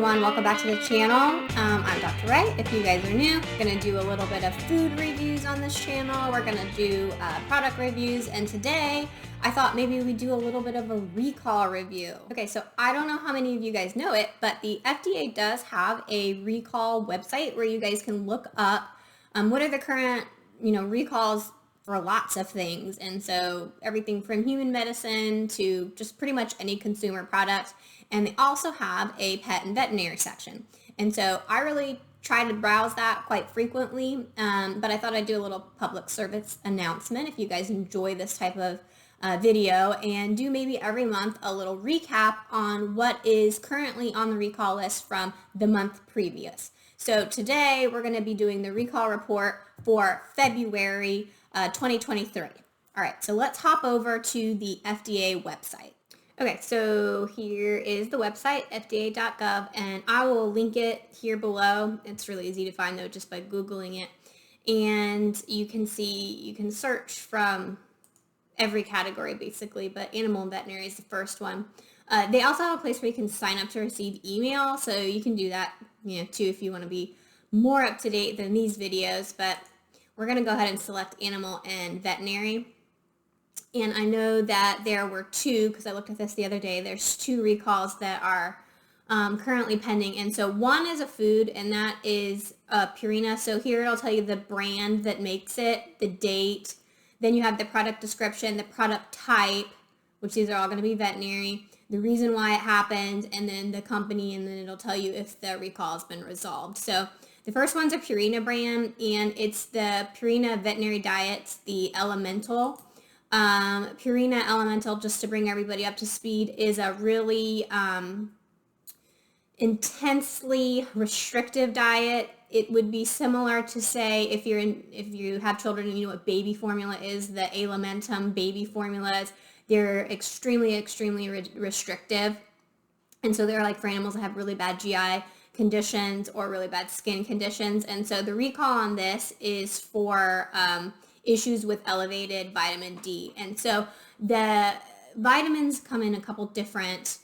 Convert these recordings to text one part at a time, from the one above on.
everyone, welcome back to the channel. I'm Dr. Ray. If you guys are new, I'm going to do a little bit of food reviews on this channel. We're going to do product reviews, and today I thought maybe we'd do a little bit of a recall review. Okay, so I don't know how many of you guys know it, but the FDA does have a recall website where you guys can look up what are the current, recalls for lots of things. And so everything from human medicine to just pretty much any consumer product. And they also have a pet and veterinary section. And so I really try to browse that quite frequently, but I thought I'd do a little public service announcement if you guys enjoy this type of video, and do maybe every month a little recap on what is currently on the recall list from the month previous. So today we're going to be doing the recall report for February 2023. All right, so let's hop over to the FDA website. Okay, so here is the website, fda.gov, and I will link it here below. It's really easy to find though just by Googling it. And you can search from every category basically, but animal and veterinary is the first one. They also have a place where you can sign up to receive email, so you can do that too if you want to be more up to date than these videos, but we're going to go ahead and select animal and veterinary. And I know that there were two, because I looked at this the other day, there's two recalls that are currently pending. And so one is a food, and that is Purina. So here it'll tell you the brand that makes it, the date. Then you have the product description, the product type, which these are all going to be veterinary, the reason why it happened, and then the company, and then it'll tell you if the recall has been resolved. So the first one's a Purina brand, and it's the Purina Veterinary Diets, the Elemental. Purina Elemental, just to bring everybody up to speed, is a really intensely restrictive diet. It would be similar to, say, if you have children and you know what baby formula is, the Alimentum baby formulas. They're extremely restrictive, and so they're like for animals that have really bad GI conditions or really bad skin conditions. And so the recall on this is for issues with elevated vitamin D. And so the vitamins come in a couple different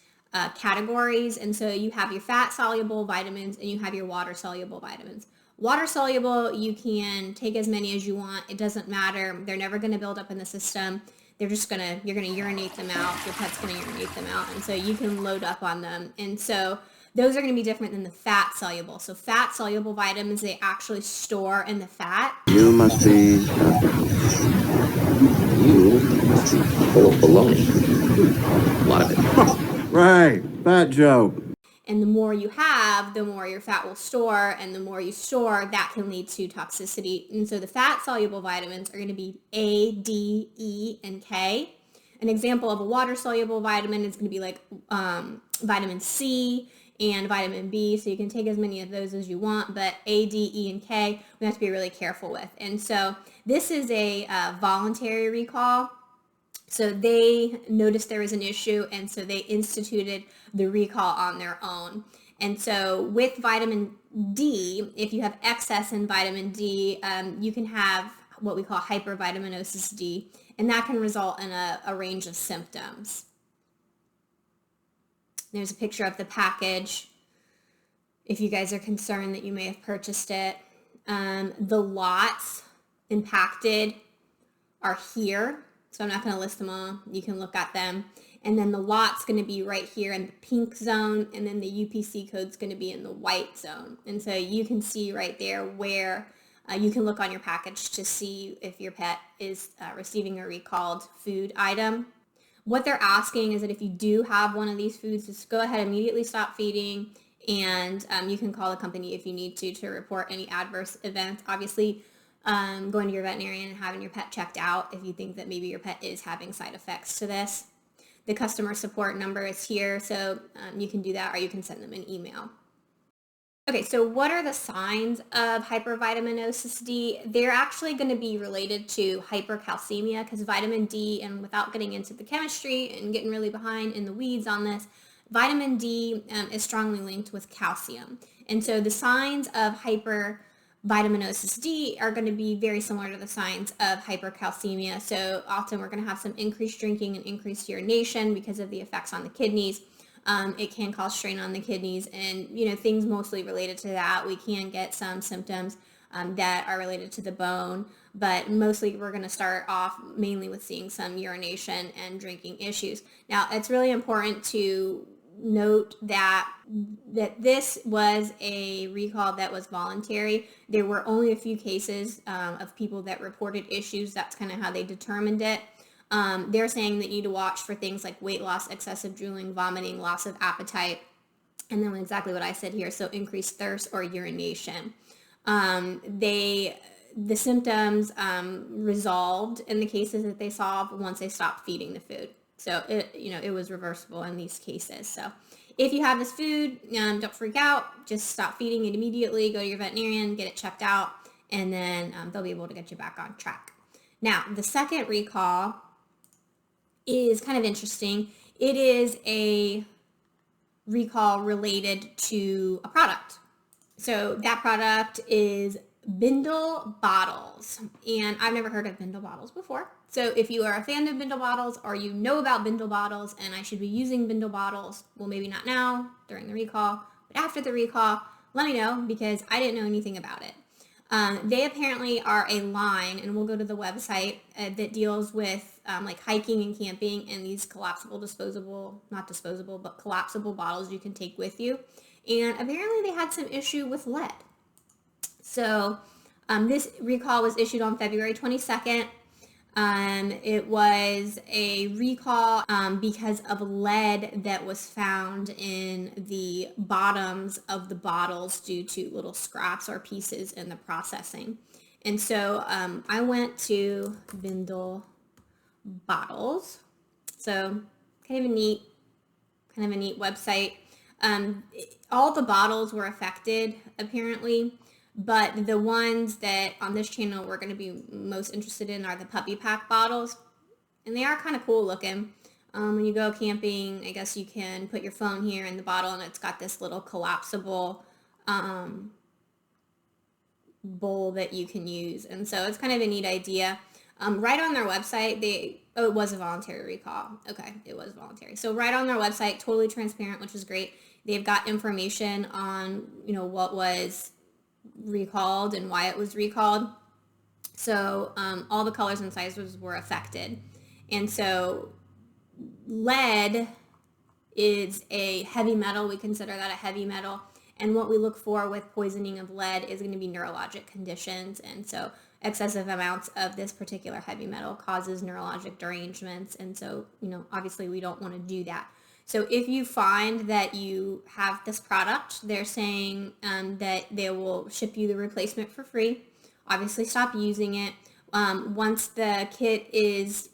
categories. And so you have your fat-soluble vitamins and you have your water-soluble vitamins. Water-soluble, you can take as many as you want. It doesn't matter. They're never going to build up in the system. You're going to urinate them out. Your pet's going to urinate them out. And so you can load up on them. And so those are going to be different than the fat-soluble. So fat-soluble vitamins, they actually store in the fat. You must be full of baloney. A lot of it. Right, fat joke. And the more you have, the more your fat will store, and the more you store, that can lead to toxicity. And so the fat-soluble vitamins are going to be A, D, E, and K. An example of a water-soluble vitamin is going to be like vitamin C and vitamin B, so you can take as many of those as you want, but A, D, E, and K, we have to be really careful with. And so this is a voluntary recall. So they noticed there was an issue, and so they instituted the recall on their own. And so with vitamin D, if you have excess in vitamin D, you can have what we call hypervitaminosis D, and that can result in a range of symptoms. There's a picture of the package if you guys are concerned that you may have purchased it. The lots impacted are here. So I'm not going to list them all. You can look at them. And then the lot's going to be right here in the pink zone, and then the UPC code's going to be in the white zone. And so you can see right there where you can look on your package to see if your pet is receiving a recalled food item. What they're asking is that if you do have one of these foods, just go ahead and immediately stop feeding, and you can call the company if you need to report any adverse events. Obviously, going to your veterinarian and having your pet checked out if you think that maybe your pet is having side effects to this. The customer support number is here, so you can do that, or you can send them an email. Okay, so what are the signs of hypervitaminosis D? They're actually going to be related to hypercalcemia, because vitamin D, and without getting into the chemistry and getting really behind in the weeds on this, vitamin D is strongly linked with calcium. And so the signs of hypervitaminosis D are going to be very similar to the signs of hypercalcemia. So often we're going to have some increased drinking and increased urination because of the effects on the kidneys. It can cause strain on the kidneys and, things mostly related to that. We can get some symptoms that are related to the bone, but mostly we're going to start off mainly with seeing some urination and drinking issues. Now, it's really important to note that this was a recall that was voluntary. There were only a few cases of people that reported issues. That's kind of how they determined it. They're saying that you need to watch for things like weight loss, excessive drooling, vomiting, loss of appetite, and then exactly what I said here, so increased thirst or urination. The symptoms resolved in the cases that they saw once they stopped feeding the food. So it was reversible in these cases. So if you have this food, don't freak out. Just stop feeding it immediately. Go to your veterinarian, get it checked out, and then they'll be able to get you back on track. Now, the second recall is kind of interesting. It is a recall related to a product. So that product is Bindle Bottles. And I've never heard of Bindle Bottles before. So if you are a fan of Bindle Bottles or you know about Bindle Bottles and I should be using Bindle Bottles, well, maybe not now during the recall, but after the recall, let me know because I didn't know anything about it. They apparently are a line, and we'll go to the website that deals with like hiking and camping and these collapsible collapsible bottles you can take with you. And apparently they had some issue with lead. So this recall was issued on February 22nd. It was a recall because of lead that was found in the bottoms of the bottles due to little scraps or pieces in the processing. And so I went to Bindle Bottles. So kind of a neat website. All the bottles were affected apparently. But the ones that on this channel we're going to be most interested in are the puppy pack bottles. And they are kind of cool looking. When you go camping, I guess you can put your phone here in the bottle and it's got this little collapsible bowl that you can use. And so it's kind of a neat idea. Right on their website, it was a voluntary recall. Okay, it was voluntary. So right on their website, totally transparent, which is great. They've got information on, what was recalled and why it was recalled. So all the colors and sizes were affected. And so lead is a heavy metal. We consider that a heavy metal. And what we look for with poisoning of lead is going to be neurologic conditions. And so excessive amounts of this particular heavy metal causes neurologic derangements. And so, obviously we don't want to do that. So if you find that you have this product, they're saying that they will ship you the replacement for free. Obviously, stop using it. Once the kit is,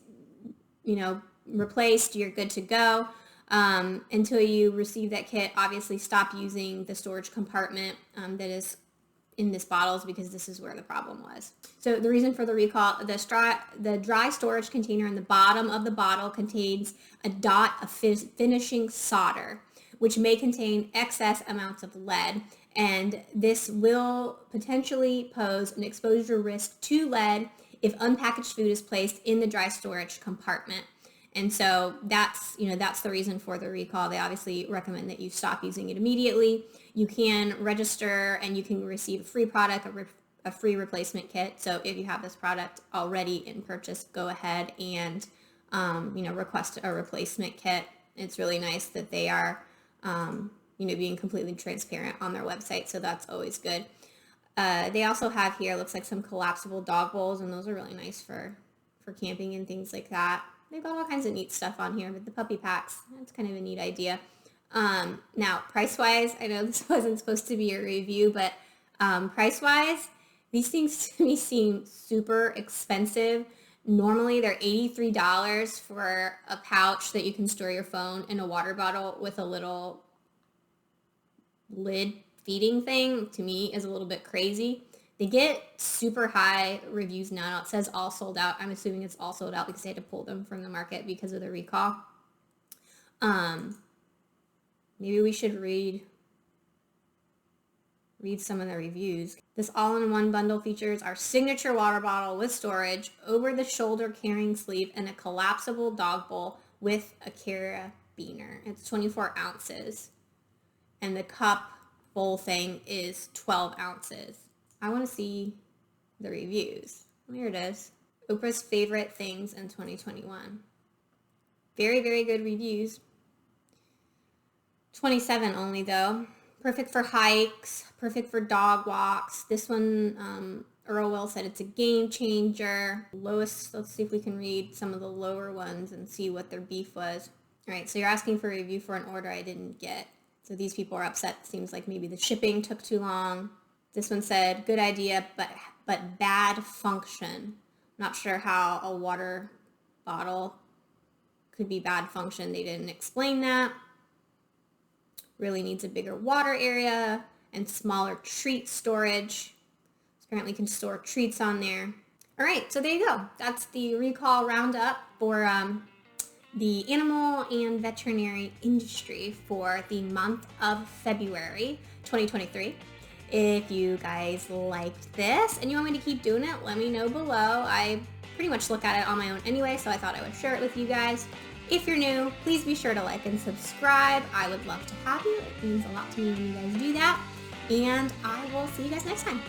replaced, you're good to go. Until you receive that kit, obviously stop using the storage compartment that is in this bottles because this is where the problem was. So the reason for the recall, the dry storage container in the bottom of the bottle contains a dot of finishing solder, which may contain excess amounts of lead. And this will potentially pose an exposure risk to lead if unpackaged food is placed in the dry storage compartment. And so that's the reason for the recall. They obviously recommend that you stop using it immediately. You can register and you can receive a free product, a free replacement kit. So if you have this product already in purchase, go ahead and, request a replacement kit. It's really nice that they are, being completely transparent on their website. So that's always good. They also have here, looks like some collapsible dog bowls, and those are really nice for camping and things like that. They've got all kinds of neat stuff on here, but the puppy packs, that's kind of a neat idea. Now, price-wise, I know this wasn't supposed to be a review, but price-wise, these things to me seem super expensive. Normally, they're $83 for a pouch that you can store your phone in a water bottle with a little lid feeding thing. To me, is a little bit crazy. They get super high reviews now. It says all sold out. I'm assuming it's all sold out because they had to pull them from the market because of the recall. Maybe we should read some of the reviews. This all-in-one bundle features our signature water bottle with storage, over-the-shoulder carrying sleeve, and a collapsible dog bowl with a carabiner. beaner. It's 24 ounces. And the cup bowl thing is 12 ounces. I want to see the reviews. Here it is. Oprah's favorite things in 2021. Very, very good reviews. 27 only though. Perfect for hikes, perfect for dog walks. This one, Earl Will said it's a game changer. Lowest, let's see if we can read some of the lower ones and see what their beef was. All right, so you're asking for a review for an order I didn't get. So these people are upset. Seems like maybe the shipping took too long. This one said, good idea, but bad function. Not sure how a water bottle could be bad function. They didn't explain that. Really needs a bigger water area and smaller treat storage. Apparently can store treats on there. All right, so there you go. That's the recall roundup for the animal and veterinary industry for the month of February 2023. If you guys liked this and you want me to keep doing it, let me know below. I pretty much look at it on my own anyway, so I thought I would share it with you guys. If you're new, please be sure to like and subscribe. I would love to have you. It means a lot to me when you guys do that. And I will see you guys next time.